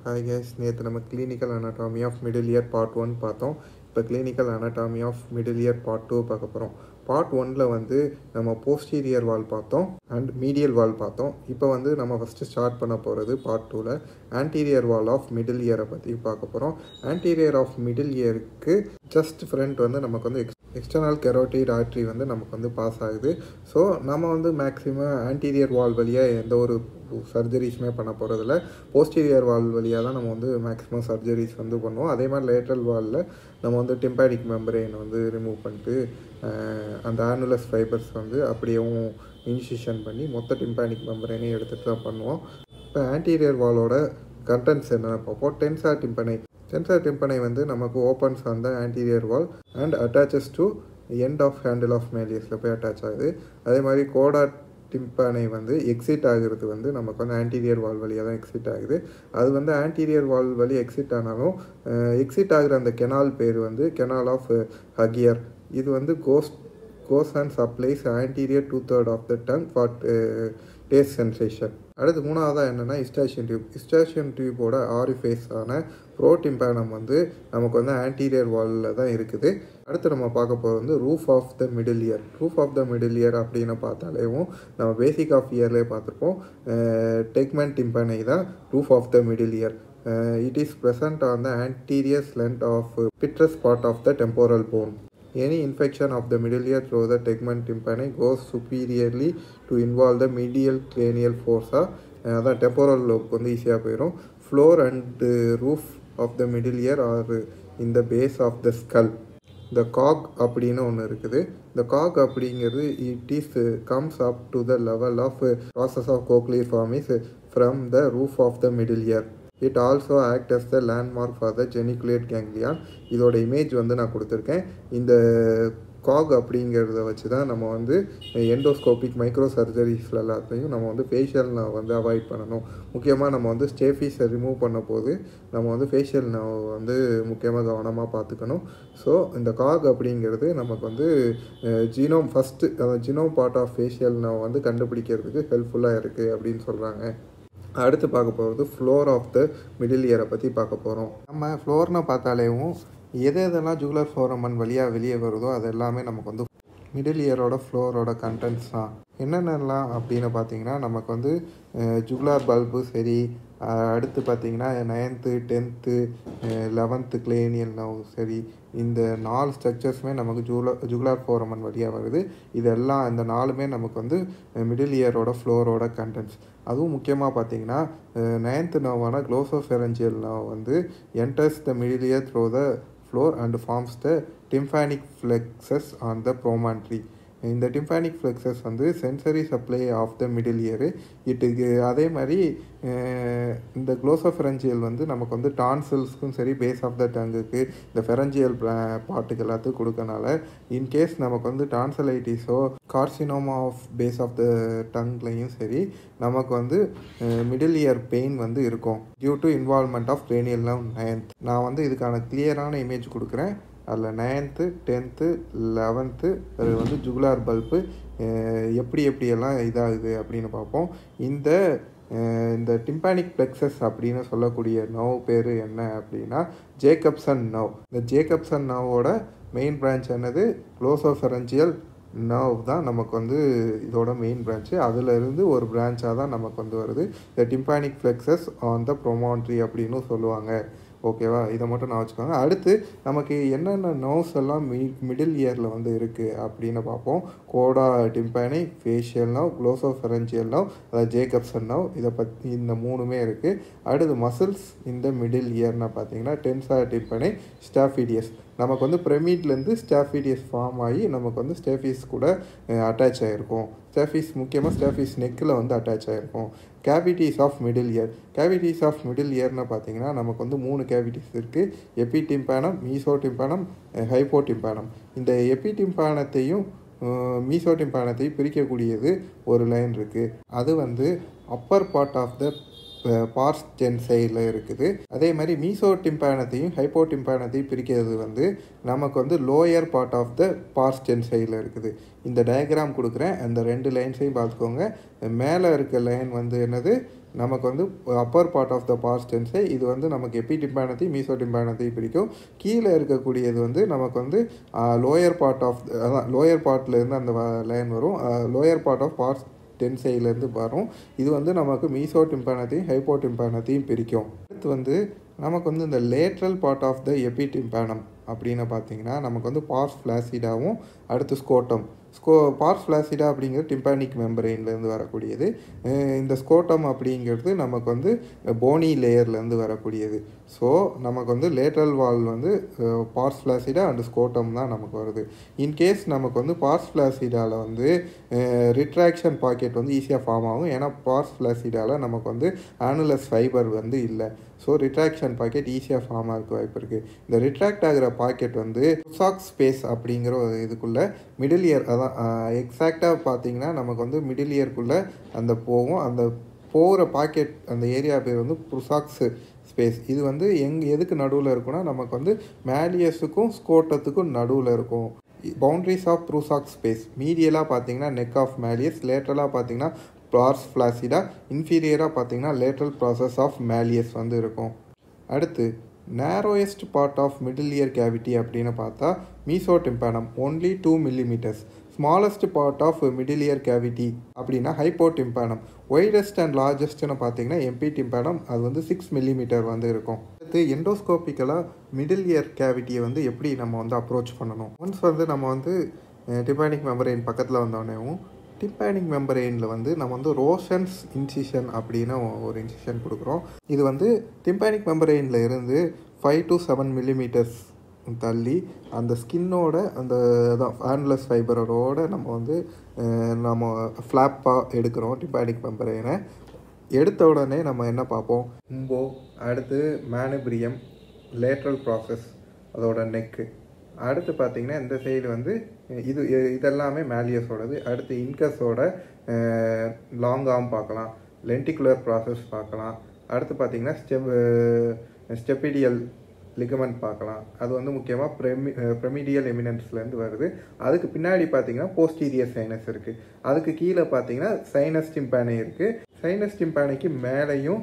Hi guys, நேற்று நம்ம clinical anatomy of middle ear part 1 பார்த்தோம். இப்போ clinical anatomy of middle ear part 2 பார்க்க போகிறோம். பார்ட் 1ல் வந்து நம்ம போஸ்டீரியர் வால் பார்த்தோம் அண்ட் மீடியல் வால் பார்த்தோம். இப்போ வந்து நம்ம ஃபஸ்ட்டு ஸ்டார்ட் பண்ண போகிறது பார்ட் 2ல் ஆன்டீரியர் வால் ஆஃப் மிடில் இயரை பற்றி பார்க்க போகிறோம். ஆன்டீரியர் ஆஃப் மிடில் இயருக்கு ஜஸ்ட் ஃப்ரண்ட் வந்து நமக்கு வந்து எக்ஸ்டர்னல் கெரோட்டிட் ஆர்ட்ரி வந்து நமக்கு வந்து பாஸ் ஆகுது. ஸோ நம்ம வந்து மேக்ஸிமம் ஆன்டீரியர் வால் வழியாக எந்த ஒரு சர்ஜரிஸுமே பண்ண போகிறதில்ல. போஸ்டீரியர் வால் வழியாக தான் நம்ம வந்து மேக்ஸிமம் சர்ஜரிஸ் வந்து பண்ணுவோம். அதே மாதிரி லேட்ரல் வாலில் நம்ம வந்து டிம்பானிக் மெம்பரைனை வந்து ரிமூவ் பண்ணிட்டு அந்த ஆனுலஸ் ஃபைபர்ஸ் வந்து அப்படியேவும் இன்சிஷன் பண்ணி மொத்த டிம்பானிக் மெம்பரைனையும் எடுத்துகிட்டு தான் பண்ணுவோம். இப்போ ஆன்டீரியர் வாலோட கண்டென்ட்ஸ் என்னென்ன பார்ப்போம். டென்சார் டிம்பனை வந்து நமக்கு ஓப்பன்ஸ் அந்த anterior wall and attaches to end of handle of மேலியஸில் போய் அட்டாச் ஆகுது. அதே மாதிரி கோடா டிம்பனை வந்து எக்ஸிட் ஆகிறது வந்து நமக்கு வந்து ஆன்டீரியர் வால் வழியாக தான் எக்ஸிட் ஆகுது. அது வந்து ஆன்டீரியர் வால் வழி எக்ஸிட் ஆனாலும் எக்ஸிட் ஆகிற அந்த கெனால் பேர் வந்து கெனால் ஆஃப் ஹகியர். இது வந்து goes and supplies anterior 2/3 of the tongue for taste sensation. அடுத்து மூணாவதாக என்னென்னா இஸ்டாஷியன் டியூபோட ஆரிஃபேஸான ப்ரோடிம்பேனம் வந்து நமக்கு வந்து ஆன்டீரியர் வாலில் தான் இருக்குது. அடுத்து நம்ம பார்க்க போகிறது வந்து roof of the middle ear அப்படின்னு பார்த்தாலேவும் நம்ம பேசிக் ஆஃப் இயர்லேயே பார்த்துருப்போம். டெக்மென்ட் டிம்பனை தான் roof of the middle ear. It is present on the anterior slant of pittress part of the temporal bone. Any infection of the middle ear through the tegment tympani goes superiorly to involve the medial cranial fossa. அதான் temporal lobe வந்து ஈஸியாக போயிடும். Floor and roof of the middle ear or in the base of the skull. இந்த cog அப்படின்னு ஒன்று இருக்குது. இந்த cog அப்படிங்கிறது comes up to the level of process of cochleariformis from the roof of the middle ear. It also act as the landmark for the geniculate ganglion. இதோட image வந்து நான் கொடுத்துருக்கேன். இந்த காக் அப்படிங்கிறத வச்சு தான் நம்ம வந்து எண்டோஸ்கோபிக் மைக்ரோ சர்ஜரிஸில் எல்லாத்தையும் நம்ம வந்து ஃபேஷியல் நர்வ் வந்து அவாய்ட் பண்ணணும். முக்கியமாக நம்ம வந்து ஸ்டேஃபீஸை ரிமூவ் பண்ண போது நம்ம வந்து ஃபேஷியல் நர்வ் வந்து முக்கியமாக கவனமாக பார்த்துக்கணும். ஸோ இந்த காக் அப்படிங்கிறது நமக்கு வந்து genome genome part of facial nerve வந்து கண்டுபிடிக்கிறதுக்கு ஹெல்ப்ஃபுல்லாக இருக்குது அப்படின்னு சொல்கிறாங்க. அடுத்து பார்க்க போகிறது ஃப்ளோர் ஆஃப் த மிடில் இயரை பற்றி பார்க்க போகிறோம். நம்ம ஃப்ளோர்னு பார்த்தாலேவும் எதெல்லாம் ஜுகுலர் ஃபோரமன் வழியாக வெளியே வருதோ அது எல்லாமே நமக்கு வந்து மிடில் இயரோட ஃப்ளோரோட கண்டென்ட்ஸ் தான். என்னென்னலாம் அப்படின்னு பார்த்தீங்கன்னா நமக்கு வந்து ஜுகுலார் பல்பு சரி, அடுத்து பார்த்திங்கன்னா 9th 10th 11th கிளேனியல் நர்வ் சரி, இந்த 4 ஸ்ட்ரக்சர்ஸுமே நமக்கு ஜுகுலார் ஃபோரமன் வழியாக வருது. இதெல்லாம் இந்த 4மே நமக்கு வந்து மிடில் இயரோட ஃப்ளோரோட கண்டென்ட்ஸ். அதுவும் முக்கியமாக பார்த்தீங்கன்னா 9th நர்வான க்ளோசோஃபெரஞ்சியல் நர்வ் வந்து enters the middle year through the floor and forms the tympanic flexus on the promontory. இந்த டிம்பானிக் ஃப்ளெக்ஸஸ் வந்து sensory supply of the middle ear. அதே மாதிரி இந்த க்ளோசோஃபெரஞ்சியல் வந்து நமக்கு வந்து டான்சில்ஸ்க்கும் சரி, பேஸ் ஆஃப் த டங்குக்கு இந்த ஃபெரஞ்சியல் பார்ட்டுக்கு எல்லாத்துக்கும் கொடுக்கறனால இன்கேஸ் நமக்கு வந்து டான்சலைட்டிஸோ carcinoma of base of the டங்லையும் சரி நமக்கு வந்து மிடில் இயர் பெயின் வந்து இருக்கும் due to involvement of cranial nerve 9th. நான் வந்து இதுக்கான கிளியரான இமேஜ் கொடுக்குறேன். அதில் 9th 10th 11th அது வந்து ஜுகுலார் பல்பு எப்படியெல்லாம் இதாகுது அப்படின்னு பார்ப்போம். இந்த டிம்பானிக் பிளெக்ஸஸ் அப்படின்னு சொல்லக்கூடிய நர்வ் பேர் என்ன அப்படின்னா ஜேக்கப்சன் நர்வ். இந்த ஜேக்கப்சன் நர்வோட மெயின் பிரான்ச் என்னது க்ளோசோஃபெரஞ்சியல் நர்வ் தான் நமக்கு வந்து இதோட மெயின் பிரான்ச்சு. அதிலிருந்து ஒரு பிரான்ச்சாக தான் நமக்கு வந்து வருது. இந்த டிம்பானிக் ஃப்ளெக்ஸஸ் ஆன் த ப்ரோமான்ட்ரி அப்படின்னு சொல்லுவாங்க. ஓகேவா, இதை மட்டும் நான் வச்சுக்கோங்க. அடுத்து நமக்கு என்னென்ன நர்வ்ஸ் எல்லாம் மிடில் இயரில் வந்து இருக்குது அப்படின்னு பார்ப்போம். கோடா டிம்பனை, ஃபேஷியல் நர்வ், க்ளோசோஃபெரஞ்சியல் நர்வ், அதாவது ஜேக்கப்சன் நர்வ், இதை பற்றி இந்த 3மே இருக்குது. அடுத்து மசில்ஸ் இந்த மிடில் இயர்னா பார்த்தீங்கன்னா டென்சார் டிம்பனை, ஸ்டாஃபிடியஸ். நமக்கு வந்து பிரமிட்லேருந்து ஸ்டாஃபிடியஸ் ஃபார்ம் ஆகி நமக்கு வந்து ஸ்டேஃபீஸ் கூட அட்டாச் ஆகிருக்கும். முக்கியமாக ஸ்டேஃபீஸ் நெக்கில் வந்து அட்டாச் ஆகிருக்கும். கேவிட்டிஸ் ஆஃப் மிடில் இயர்னு பார்த்தீங்கன்னா நமக்கு வந்து 3 கேவிட்டிஸ் இருக்குது. எபிடிம்பானம், மீசோடிம்பானம், ஹைப்போடிம்பானம். இந்த எபிடிம்பானத்தையும் மீசோடிம்பானத்தையும் பிரிக்கக்கூடியது ஒரு லைன் இருக்குது. அது வந்து upper part of the pars டென்சையில் இருக்குது. அதே மாதிரி மீசோடிம்பானத்தையும் ஹைப்போடிம்பானத்தையும் பிரிக்கிறது வந்து நமக்கு வந்து lower part of the pars டென்சையில் இருக்குது. இந்த டயக்ராம் கொடுக்குறேன், அந்த 2 லைன்ஸையும் பார்த்துக்கோங்க. மேலே இருக்க லைன் வந்து என்னது நமக்கு வந்து அப்பர் பார்ட் ஆஃப் த பாஸ்ட் டென்ஸை இது வந்து நமக்கு எபிடிம்பானத்தையும் மீசோடிம்பானத்தையும் பிரிக்கும். கீழே இருக்கக்கூடியது வந்து நமக்கு வந்து லோயர் பார்ட் ஆஃப் அதான் லோயர் பார்ட்லேருந்து அந்த லைன் வரும். லோயர் பார்ட் ஆஃப் பாஸ்ட் டென்ஸைலேருந்து வரும். இது வந்து நமக்கு மீசோடிம்பானத்தையும் ஹைப்போடிம்பானத்தையும் பிரிக்கும். அடுத்து வந்து நமக்கு வந்து இந்த லேட்ரல் பார்ட் ஆஃப் த எபிடிம்பானம் அப்படின்னு பார்த்தீங்கன்னா நமக்கு வந்து பாஸ் ஃப்ளாசிடாவும் அடுத்து ஸ்கோட்டம். பாஸ் ஃப்ளாசிடா அப்படிங்கிறது டிம்பானிக் மெம்பரெயின்லேருந்து வரக்கூடியது. இந்த ஸ்கோட்டம் அப்படிங்கிறது நமக்கு வந்து போனி லேயர்லேருந்து வரக்கூடியது. ஸோ நமக்கு வந்து லேட்ரல் வால் வந்து பாஸ் ஃப்ளாசிடா அண்ட் ஸ்கோட்டம் தான் நமக்கு வருது. இன்கேஸ் நமக்கு வந்து பாஸ் ஃப்ளாசிடாவில் வந்து ரிட்ராக்ஷன் பாக்கெட் வந்து ஈஸியாக ஃபார்ம் ஆகும். ஏன்னா பாஸ் ஃப்ளாசிடாவில் நமக்கு வந்து ஆனுலஸ் ஃபைபர் வந்து இல்லை. ஸோ ரிட்ராக்ஷன் பாக்கெட் ஈஸியாக ஃபார்ம் ஆக வாய்ப்பு இருக்குது. இந்த ரிட்ராக்ட் ஆகிற பாக்கெட் வந்து ப்ருசாக்ஸ் ஸ்பேஸ் அப்படிங்கிற ஒரு இதுக்குள்ளே மிடில் இயர் அதான் எக்ஸாக்டாக பார்த்தீங்கன்னா நமக்கு வந்து மிடில் இயர்க்குள்ளே அந்த போகும். அந்த போகிற பாக்கெட் அந்த ஏரியா பேர் வந்து ப்ருசாக்ஸ் ஸ்பேஸ். இது வந்து எதுக்கு நடுவில் இருக்குன்னா நமக்கு வந்து மேலியஸுக்கும் ஸ்கோட்டத்துக்கும் நடுவில் இருக்கும். பவுண்ட்ரிஸ் ஆஃப் ப்ருசாக்ஸ் ஸ்பேஸ் மீடியலாக பார்த்தீங்கன்னா நெக் ஆஃப் மேலியஸ், லேட்டரலாக பார்த்தீங்கன்னா பாஸ் ஃப்ளாசிடா, இன்ஃபீரியராக பார்த்தீங்கன்னா லேட்ரல் ப்ராசஸ் ஆஃப் மேலியஸ் வந்து இருக்கும். அடுத்து narrowest part of middle ear cavity அப்படின்னு பார்த்தா mesotympanum only 2 millimeters. Smallest part of middle ear cavity அப்படின்னா ஹைப்போடிம்பானம். ஒய்டஸ்ட் அண்ட் லார்ஜஸ்ட்னு பார்த்தீங்கன்னா எம்பிடிம்பானம், அது வந்து 6 millimeter வந்து இருக்கும். அடுத்து எண்டோஸ்கோப்பிக்கலாக மிடில் இயர் கேவிட்டியை வந்து எப்படி நம்ம வந்து அப்ரோச் பண்ணணும். ஒன்ஸ் வந்து நம்ம வந்து டிம்பானிக் மெம்பரைன் பக்கத்தில் வந்தோடனேவும் டிம்பானிக் மெம்பரெயினில் வந்து நம்ம வந்து ரோஷன்ஸ் இன்சிஷன் அப்படின்னு ஒரு இன்சிஷன் கொடுக்குறோம். இது வந்து டிம்பானிக் மெம்பரெயினில் இருந்து 5 to 7 millimeters தள்ளி அந்த ஸ்கின்னோட அந்த ஆனுலஸ் ஃபைபரோட நம்ம வந்து நம்ம ஃப்ளாப்பாக எடுக்கிறோம் டிம்பானிக் மெம்பரெயினை. எடுத்த உடனே நம்ம என்ன பார்ப்போம், உம்போ, அடுத்து மேனுபிரியம், லேட்ரல் ப்ராசஸ், அதோட நெக்கு. அடுத்து பார்த்திங்கன்னா இந்த சைடு வந்து இதெல்லாமே மேலியஸோடது. அடுத்து இன்கஸோட லாங் ஆர்ம் பார்க்கலாம், லென்டிகுலர் ப்ராசஸ் பார்க்கலாம். அடுத்து பார்த்திங்கன்னா ஸ்டெபிடியல் லிகமெண்ட் பார்க்கலாம். அது வந்து முக்கியமாக ப்ரெமிடியல் எமினன்ஸ்லேருந்து வருது. அதுக்கு பின்னாடி பார்த்தீங்கன்னா போஸ்டீரியர் சைனஸ் இருக்குது. அதுக்கு கீழே பார்த்தீங்கன்னா சைனஸ் டிம்பானி இருக்குது. சைனஸ் டிம்பானிக்கு மேலேயும்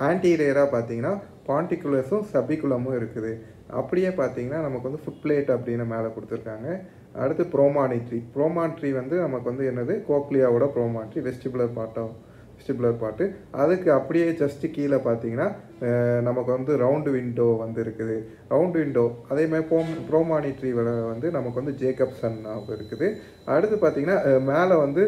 ஆன்டீரியராக பார்த்தீங்கன்னா பாண்டிகுலஸும் சபிகுலமும் இருக்குது. அப்படியே பார்த்தீங்கன்னா நமக்கு வந்து ஃபுட் பிளேட் அப்படின்னு மேலே கொடுத்துருக்காங்க. அடுத்து ப்ரோமானிட்ரி வந்து நமக்கு வந்து என்னது கோக்லியாவோட ப்ரோமானிட்ரி, வெஸ்டிபுலர் பார்ட்டு. அதுக்கு அப்படியே ஜஸ்ட்டு கீழே பார்த்தீங்கன்னா நமக்கு வந்து ரவுண்டு விண்டோ வந்து இருக்குது. ரவுண்டு விண்டோ அதே மாதிரி ப்ரோமானிட்ரி வந்து நமக்கு வந்து ஜேக்கப்சன் இருக்குது. அடுத்து பார்த்தீங்கன்னா மேலே வந்து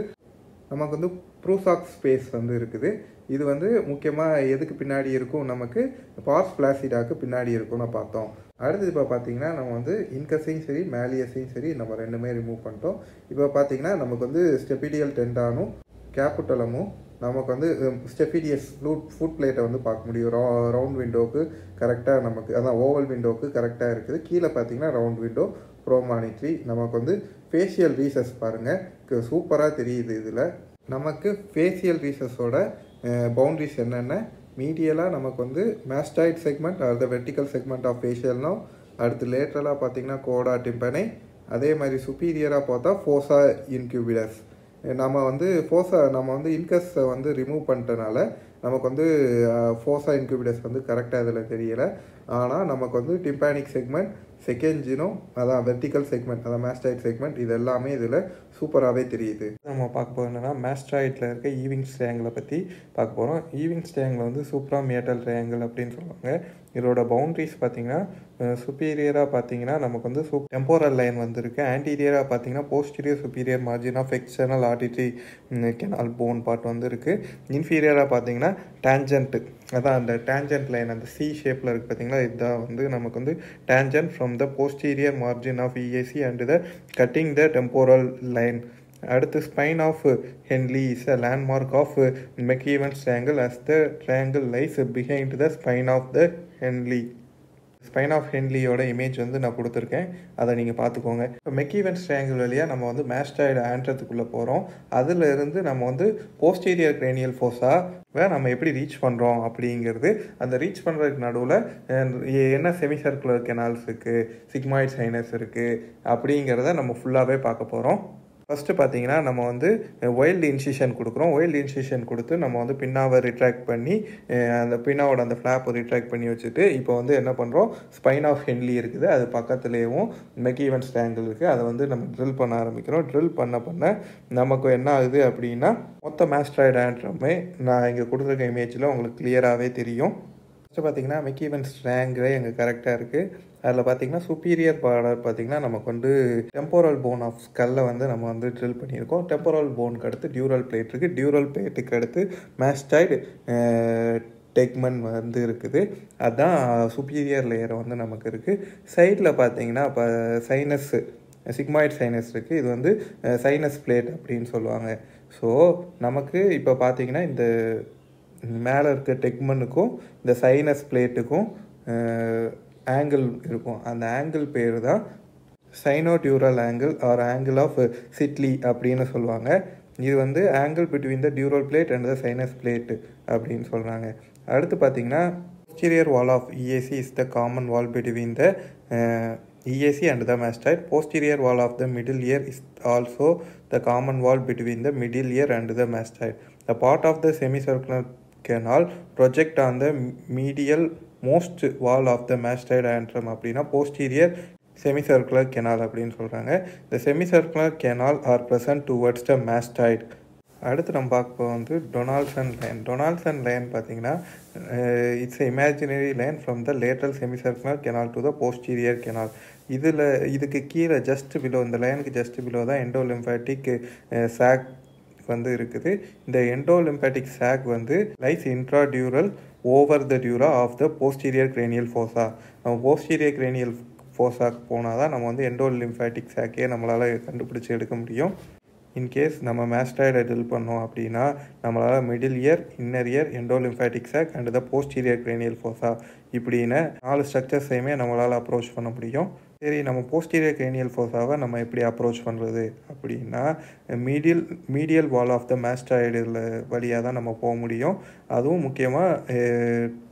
நமக்கு வந்து ப்ரூசாக்ஸ் ஸ்பேஸ் வந்து இருக்குது. இது வந்து முக்கியமாக எதுக்கு பின்னாடி இருக்கும், நமக்கு பாஸ் ஃப்ளாசிடாக்கு பின்னாடி இருக்கும்னு பார்த்தோம். அடுத்து இப்போ பார்த்தீங்கன்னா நம்ம வந்து இன்கஸையும் சரி மேலியஸையும் சரி நம்ம ரெண்டுமே ரிமூவ் பண்ணிட்டோம். இப்போ பார்த்தீங்கன்னா நமக்கு வந்து ஸ்டெபிடியல் டெண்டானும் கேபிட்டலமும் நமக்கு வந்து ஸ்டெபிடியஸ் ஃபுட் பிளேட்டை வந்து பார்க்க முடியும். ரவுண்ட் விண்டோவுக்கு கரெக்டாக நமக்கு அதான் ஓவல் விண்டோவுக்கு கரெக்டாக இருக்குது. கீழே பார்த்தீங்கன்னா ரவுண்ட் விண்டோ ப்ரோமானிட்ரி. நமக்கு வந்து ஃபேஷியல் ரீசஸ் பாருங்கள் சூப்பராக தெரியுது. இதில் நமக்கு ஃபேஷியல் ரீசஸோட பவுண்ட்ரிஸ் என்னென்ன, மீடியலாக நமக்கு வந்து mastoid segment or the vertical segment of ஃபேஷியல்னா. அடுத்து லேட்ரலாக பார்த்தீங்கன்னா கோடா டிம்பனை. அதே மாதிரி சுப்பீரியராக பார்த்தா ஃபோசா இன்க்யூபிடஸ். நம்ம வந்து இன்கஸை வந்து ரிமூவ் பண்ணிட்டனால நமக்கு வந்து ஃபோசா இன்க்யூபிடஸ் வந்து கரெக்டாக இதில் தெரியலை. ஆனால் நமக்கு வந்து டிம்பானிக் செக்மெண்ட், செகண்ட் ஜினோம், அதான் வெர்டிக்கல் செக்மெண்ட், அதான் மேஸ்டாய்ட் செக்மெண்ட், இது எல்லாமே இதில் சூப்பராகவே தெரியுது. நம்ம பார்க்க போகிறது என்னென்னா மேஸ்டாய்டில் இருக்க ஈவிங்ஸ் ட்ரையாங்கிளை பற்றி பார்க்க போகிறோம். ஈவிங்ஸ் ட்ரையாங்கிள் வந்து சூப்ராமியட்டல் ட்ரையாங்கிள் அப்படின்னு சொல்லுவாங்க. இதோட பவுண்ட்ரிஸ் பார்த்தீங்கன்னா சுப்பீரியராக பார்த்தீங்கன்னா நமக்கு வந்து டெம்போரல் லைன் வந்துருக்கு. ஆன்டீரியராக பார்த்தீங்கன்னா posterior superior margin of external auditory canal bone part வந்து இருக்குது. இன்ஃபீரியராக பார்த்தீங்கன்னா டேஞ்சன்ட்டு, அதான் அந்த டேஞ்சன்ட் லைன் அந்த சி ஷேப்பில் இருக்குது பார்த்தீங்களா, இதுதான் வந்து நமக்கு வந்து tangent from the posterior margin of EAC and the cutting the temporal line. அடுத்து spine of Henle is a landmark of Macewen's triangle as the triangle lies behind the spine of the Henle. Spine of ஹென்லியோட image வந்து நான் கொடுத்துருக்கேன், அதை நீங்கள் பார்த்துக்கோங்க. இப்போ மெக்கீவன்ஸ் triangle வழியாக நம்ம வந்து மேஸ்டாய்டு ஆண்ட்ரத்துக்குள்ளே போகிறோம். அதில் இருந்து நம்ம வந்து போஸ்டீரியர் கிரேனியல் ஃபோஸாவை நம்ம எப்படி ரீச் பண்ணுறோம் அப்படிங்கிறது, அந்த ரீச் பண்ணுறதுக்கு நடுவில் என்ன செமி சர்க்குலர் கெனால்ஸ் இருக்குது, சிக்மாய்ட் சைனஸ் இருக்குது அப்படிங்கிறத நம்ம ஃபுல்லாகவே பார்க்க போகிறோம். ஃபஸ்ட்டு பார்த்தீங்கன்னா நம்ம வந்து வைல்டு இன்சிஷன் கொடுக்குறோம். வைல்டு இன்சிஷன் கொடுத்து நம்ம வந்து பின்னாவை ரிட்ராக்ட் பண்ணி அந்த பின்னாவோட அந்த ஃப்ளாப்பை ரிட்ராக்ட் பண்ணி வச்சுட்டு இப்போ வந்து என்ன பண்ணுறோம், ஸ்பைன் ஆஃப் ஹென்லி இருக்குது, அது பக்கத்துலேயும் மெக்கீவன்ஸ் ட்ரையாங்கிள் இருக்குது, அதை வந்து நம்ம ட்ரில் பண்ண ஆரம்பிக்கிறோம். ட்ரில் பண்ண நமக்கு என்ன ஆகுது அப்படின்னா மொத்த மாஸ்டாய்டு ஆண்ட்ரமே நான் இங்கே கொடுத்துருக்க இமேஜில் உங்களுக்கு கிளியராகவே தெரியும். ஃபஸ்ட்டு பார்த்தீங்கன்னா மெக்கீவன்ஸ் ட்ரையாங்கிளே எங்கே கரெக்டாக இருக்குது. அதில் பார்த்தீங்கன்னா சுப்பீரியர் பார்டர் பார்த்தீங்கன்னா நமக்கு வந்து டெம்போரல் போன் ஆஃப் ஸ்கல்லை வந்து நம்ம வந்து ட்ரில் பண்ணியிருக்கோம். டெம்போரல் போனுக்கு அடுத்து டியூரல் பிளேட் இருக்குது. டியூரல் பிளேட்டுக்கு அடுத்து மாஸ்டாய்டு டெக்மன் வந்து இருக்குது. அதுதான் சுப்பீரியர் லேயர் வந்து நமக்கு இருக்குது. சைடில் பார்த்தீங்கன்னா இப்போ சைனஸ்ஸு சிக்மாய்ட் சைனஸ் இருக்குது. இது வந்து சைனஸ் பிளேட் அப்படின்னு சொல்லுவாங்க. ஸோ நமக்கு இப்போ பார்த்தீங்கன்னா இந்த மேலே இருக்க டெக்மனுக்கும் இந்த சைனஸ் பிளேட்டுக்கும் ஆங்கிள் இருக்கும். அந்த ஆங்கிள் பேர் தான் sinodural angle or angle of Citelli அப்படின்னு சொல்லுவாங்க. இது வந்து angle between the dural plate and the sinus plate அப்படின்னு சொல்கிறாங்க. அடுத்து பார்த்தீங்கன்னா posterior wall of EAC is the common wall between the EAC and the mastoid. Posterior wall of the middle ear is also the common wall between the middle ear and the mastoid. The part of the semicircular canal project on the medial most wall of the mastoid antrum அப்படின்னா posterior semicircular canal அப்படின்னு சொல்கிறாங்க. The semicircular canal are present towards the mastoid. அடுத்து நம்ம பார்க்க வந்து Donaldson line. Donaldson line பார்த்தீங்கன்னா it's imaginary line from the lateral semicircular canal to the posterior canal. இதுக்கு கீழே ஜஸ்ட் பிலோ, இந்த லைனுக்கு ஜஸ்ட் பிலோ தான் எண்டோலிம்பாட்டிக் சாக் வந்து இருக்குது. இந்த எண்டோலிம்பாட்டிக் சாக் வந்து lies intradural over the dura of the posterior cranial fossa. நம்ம போஸ்டீரியர் கிரேனியல் ஃபோசாக்கு போனால் தான் நம்ம வந்து எண்டோலிம்பாட்டிக் சாக்கே நம்மளால் கண்டுபிடிச்சி எடுக்க முடியும். இன்கேஸ் நம்ம மாஸ்டாய்டை ட்ரில் பண்ணோம் அப்படின்னா நம்மளால் middle ear, inner ear, endolymphatic sac and the posterior cranial fossa இப்படின்னு 4 ஸ்ட்ரக்சர்ஸையுமே நம்மளால் அப்ரோச் பண்ண முடியும். சரி, நம்ம போஸ்டீரியர் கிரேனியல் ஃபோசாவை நம்ம எப்படி அப்ரோச் பண்ணுறது அப்படின்னா மீடியல் வால் ஆஃப் த மாஸ்டாய்டில் வழியாக தான் நம்ம போக முடியும். அதுவும் முக்கியமாக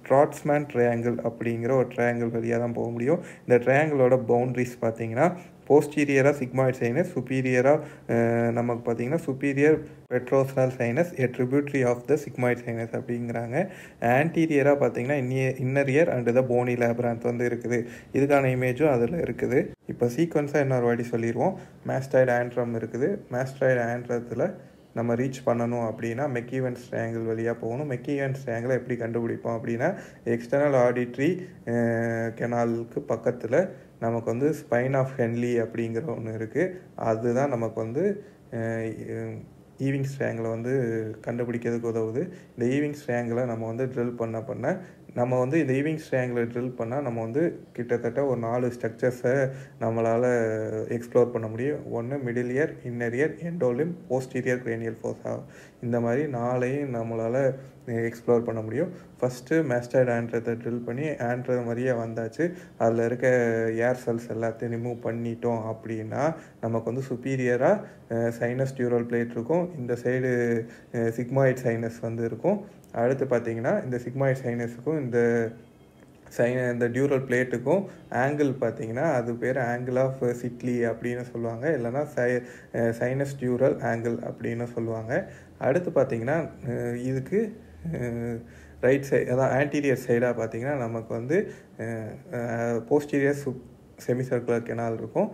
ட்ராட்ஸ்மேன் ட்ரையாங்கிள் அப்படிங்கிற ஒரு ட்ரையாங்கிள் வழியாக தான் போக முடியும். இந்த ட்ரையாங்கிளோட பவுண்ட்ரிஸ் பார்த்தீங்கன்னா போஸ்டீரியராக சிக்மாய்ட் சைனஸ், சுப்பீரியராக நமக்கு பார்த்தீங்கன்னா superior petrosal sinus a tributary of the sigmoid sinus அப்படிங்கிறாங்க. ஆன்டீரியராக பார்த்தீங்கன்னா inner ear and the bony labyrinth வந்து இருக்குது. இதுக்கான இமேஜும் அதில் இருக்குது. இப்போ சீக்வன்ஸாக இன்னொரு வாட்டி சொல்லிடுவோம். மாஸ்டாய்டு ஆண்ட்ரம் இருக்குது. மாஸ்டாய்டு ஆண்ட்ரத்தில் நம்ம ரீச் பண்ணணும் அப்படின்னா மெக்கீவன்ஸ் ட்ரையாங்கிள் வழியாக போகணும். மெக்கீவன்ஸ் ட்ரையாங்கிளை எப்படி கண்டுபிடிப்போம் அப்படின்னா எக்ஸ்டர்னல் ஆடிட்ரி கெனாலுக்கு பக்கத்தில் நமக்கு வந்து ஸ்பைன் ஆஃப் ஹென்லி அப்படிங்கிற ஒன்று இருக்குது. அதுதான் நமக்கு வந்து ஈவிங்ஸ் ட்ரையாங்கிளை வந்து கண்டுபிடிக்கிறதுக்கு உதவுது. இந்த ஈவிங்ஸ் ட்ரையாங்கிளை நம்ம வந்து ட்ரில் பண்ண நம்ம வந்து இந்த ஈவிங்ஸ் ட்ரையாங்கிளை ட்ரில் பண்ணால் நம்ம வந்து கிட்டத்தட்ட ஒரு 4 ஸ்ட்ரக்சர்ஸை நம்மளால் எக்ஸ்ப்ளோர் பண்ண முடியும். ஒன்று middle ear, inner ear, endolymph, posterior cranial fossa. இந்த மாதிரி 4ஐயும் நம்மளால் எக்ஸ்ப்ளோர் பண்ண முடியும். ஃபஸ்ட்டு மாஸ்டாய்டு ஆண்ட்ரத்தை ட்ரில் பண்ணி ஆண்ட்ர மாதிரியே வந்தாச்சு. அதில் இருக்க ஏர் செல்ஸ் எல்லாத்தையும் ரிமூவ் பண்ணிட்டோம் அப்படின்னா நமக்கு வந்து சுப்பீரியராக சைனஸ் டியூரல் பிளேட் இருக்கும். இந்த சைடு சிக்மாய்ட் சைனஸ் வந்து இருக்கும். அடுத்து பார்த்தீங்கன்னா இந்த சிக்மாய்ட் சைனஸுக்கும் இந்த டியூரல் பிளேட்டுக்கும் ஆங்கிள் பார்த்தீங்கன்னா அது பேர் ஆங்கிள் ஆஃப் சிட்லி அப்படின்னு சொல்லுவாங்க, இல்லைனா சைனஸ் டியூரல் ஆங்கிள் அப்படின்னு சொல்லுவாங்க. அடுத்து பார்த்தீங்கன்னா இதுக்கு ரைட் சைடு, அதான் ஆன்டீரியர் சைடாக பார்த்தீங்கன்னா நமக்கு வந்து போஸ்டீரியர் செமிசர்க்குலர் கெனால் இருக்கும்.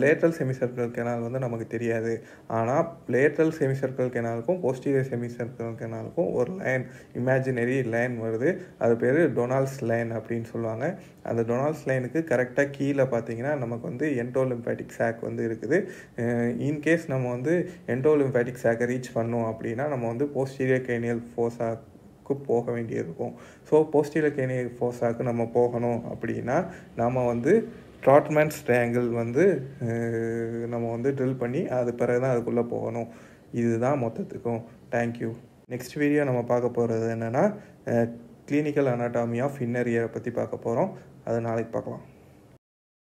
லேட்ரல் செமிசர்க்குலர் கெனால் வந்து நமக்கு தெரியாது. ஆனால் லேட்ரல் செமிசர்க்குலர் கெனாலுக்கும் போஸ்டீரியர் செமிசர்க்குலர் கெனாலுக்கும் ஒரு லைன், இமேஜினரி லைன் வருது. அது பேர் டொனால்ட்ஸ் லைன் அப்படின்னு சொல்லுவாங்க. அந்த டொனால்ட்ஸ் லைனுக்கு கரெக்டாக கீழே பார்த்தீங்கன்னா நமக்கு வந்து எண்டோலிம்பாட்டிக் சாக் வந்து இருக்குது. இன்கேஸ் நம்ம வந்து எண்டோலிம்பாட்டிக் சாக்கை ரீச் பண்ணோம் அப்படின்னா நம்ம வந்து போஸ்டீரியர் கிரேனியல் ஃபோசாக்கு போக வேண்டியிருக்கும். ஸோ போஸ்டீரியர் கிரேனியல் ஃபோசாக்கு நம்ம போகணும் அப்படின்னா நம்ம வந்து ட்ராட்மேன்ஸ் ட்ரையாங்கிள் வந்து நம்ம வந்து ட்ரில் பண்ணி அது பிறகு தான் அதுக்குள்ளே போகணும். இதுதான் மொத்தத்துக்கும். தேங்க்யூ. நெக்ஸ்ட் வீடியோ நம்ம பார்க்க போகிறது என்னென்னா கிளினிக்கல் அனாட்டாமி ஆஃப் இன்னர் இயரை பற்றி பார்க்க போகிறோம். அது நாளைக்கு பார்க்கலாம்.